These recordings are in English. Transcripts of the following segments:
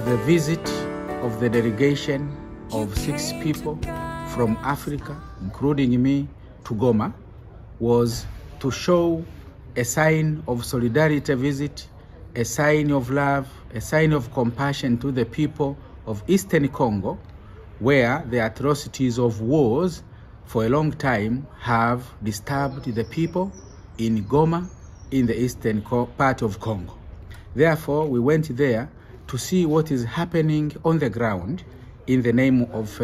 The visit of the delegation of 6 people from Africa, including me, to Goma was to show a sign of solidarity visit, a sign of love, a sign of compassion to the people of Eastern Congo, where the atrocities of wars for a long time have disturbed the people in Goma, in the eastern part of Congo. Therefore, we went there to see what is happening on the ground in the name of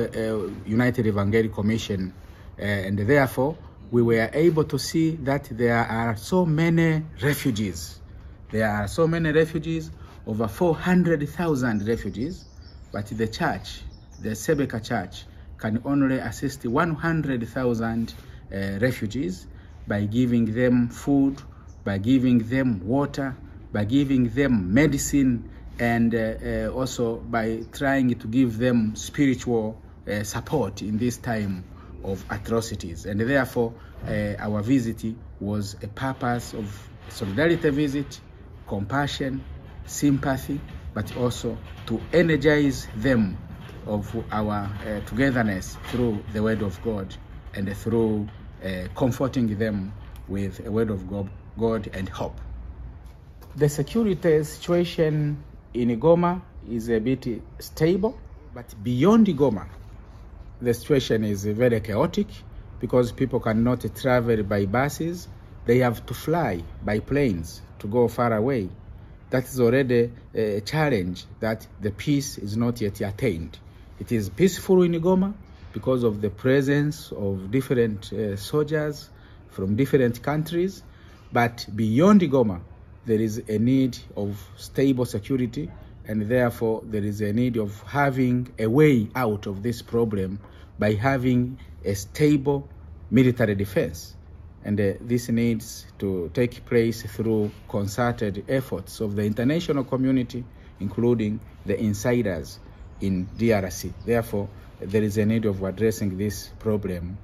United Evangelical Commission, and therefore we were able to see that there are so many refugees. There are so many refugees, over 400,000 refugees, but the church, the CBCA church, can only assist 100,000 refugees by giving them food, by giving them water, by giving them medicine, and also by trying to give them spiritual support in this time of atrocities. And therefore, our visit was a purpose of solidarity visit, compassion, sympathy, but also to energize them of our togetherness through the word of God and through comforting them with a word of God and hope. The security situation in Goma is a bit stable, but beyond Goma, the situation is very chaotic because people cannot travel by buses. They have to fly by planes to go far away. That is already a challenge that the peace is not yet attained. It is peaceful in Goma because of the presence of different soldiers from different countries, but beyond Goma, there is a need of stable security, and therefore there is a need of having a way out of this problem by having a stable military defense. And this needs to take place through concerted efforts of the international community, including the insiders in DRC. Therefore, there is a need of addressing this problem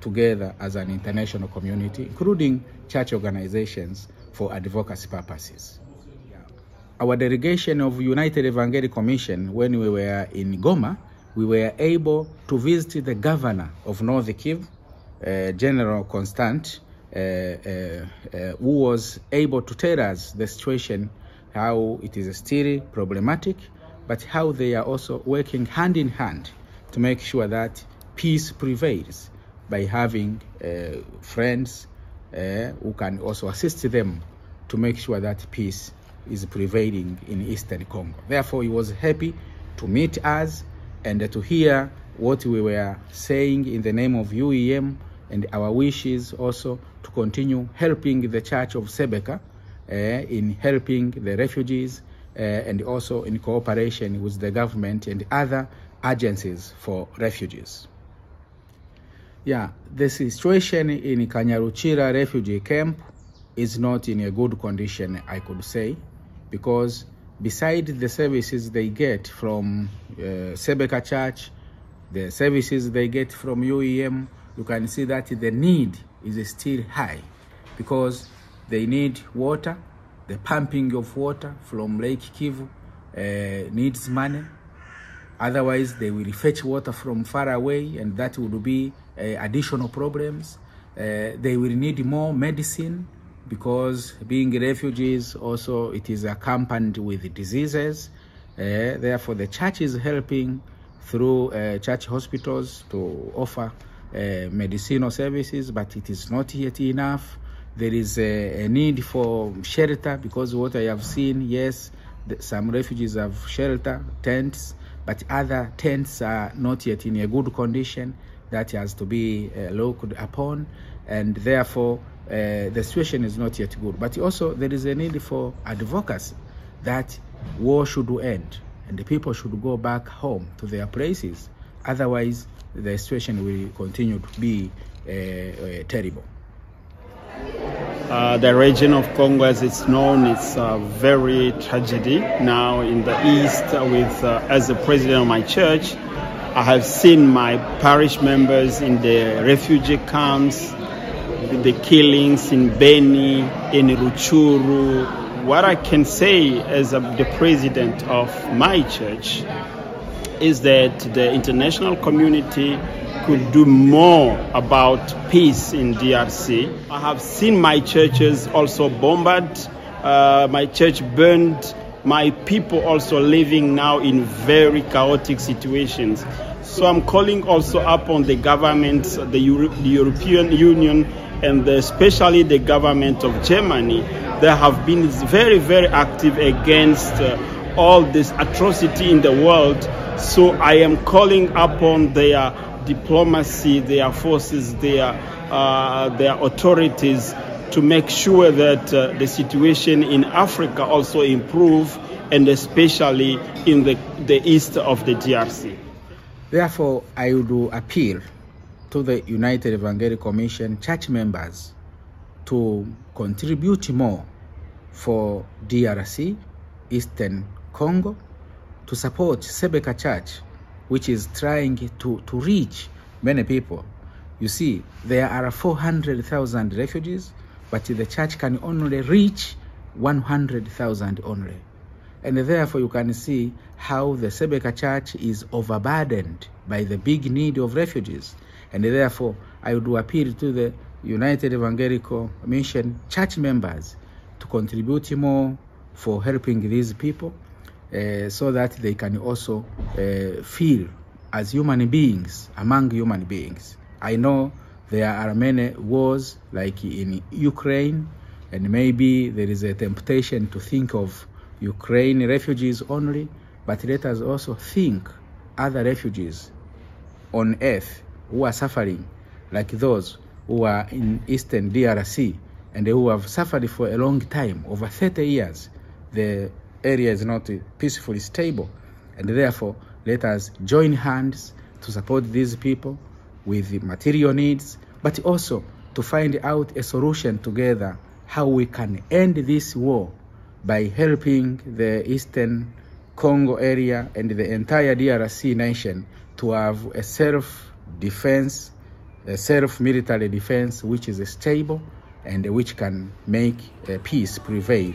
together as an international community, including church organizations for advocacy purposes. Our delegation of United Evangelical Commission, when we were in Goma, we were able to visit the governor of North Kivu, General Constant, who was able to tell us the situation, how it is still problematic, but how they are also working hand in hand to make sure that peace prevails by having friends who can also assist them to make sure that peace is prevailing in Eastern Congo. Therefore, he was happy to meet us and to hear what we were saying in the name of UEM, and our wishes also to continue helping the Church of CBCA in helping the refugees and also in cooperation with the government and other agencies for refugees. Yeah, the situation in Kanyaruchira refugee camp is not in a good condition, I could say, because beside the services they get from CBCA Church, the services they get from UEM, you can see that the need is still high because they need water. The pumping of water from Lake Kivu needs money. Otherwise, they will fetch water from far away, and that would be additional problems. They will need more medicine because being refugees also it is accompanied with diseases. Therefore, the church is helping through church hospitals to offer medicinal services, but it is not yet enough. There is a need for shelter because what I have seen, yes, some refugees have shelter, tents, but other tents are not yet in a good condition. That has to be looked upon, and therefore the situation is not yet good. But also there is a need for advocacy that war should end and the people should go back home to their places. Otherwise, the situation will continue to be terrible. The region of Congo, as it's known, it's very tragedy now in the east. As the president of my church, I have seen my parish members in the refugee camps, the killings in Beni, in Ruchuru, what I can say as the president of my church is that the international community could do more about peace in DRC. I have seen my churches also bombarded, my church burned, my people also living now in very chaotic situations. So I'm calling also upon the government, the European Union, and especially the government of Germany. They have been very, very active against all this atrocity in the world. So I am calling upon their diplomacy, their forces, their authorities to make sure that the situation in Africa also improve, and especially in the east of the DRC. Therefore, I would appeal to the United Evangelical Mission church members to contribute more for DRC, Eastern Congo, to support CBCA Church, which is trying to reach many people. You see, there are 400,000 refugees, but the church can only reach 100,000 only. And therefore you can see how the CBCA Church is overburdened by the big need of refugees. And therefore I would appeal to the United Evangelical Mission church members to contribute more for helping these people, so that they can also feel as human beings among human beings. I know there are many wars like in Ukraine, and maybe there is a temptation to think of Ukraine refugees only, but let us also think other refugees on earth who are suffering, like those who are in Eastern DRC and who have suffered for a long time, over 30 years. The area is not peacefully stable, and therefore let us join hands to support these people with material needs, but also to find out a solution together how we can end this war by helping the Eastern Congo area and the entire DRC nation to have a self-defense, a self-military defense which is stable and which can make peace prevail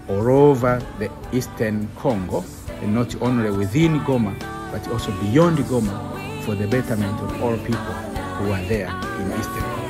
all over the Eastern Congo, and not only within Goma, but also beyond Goma, for the betterment of all people who are there in Eastern Congo.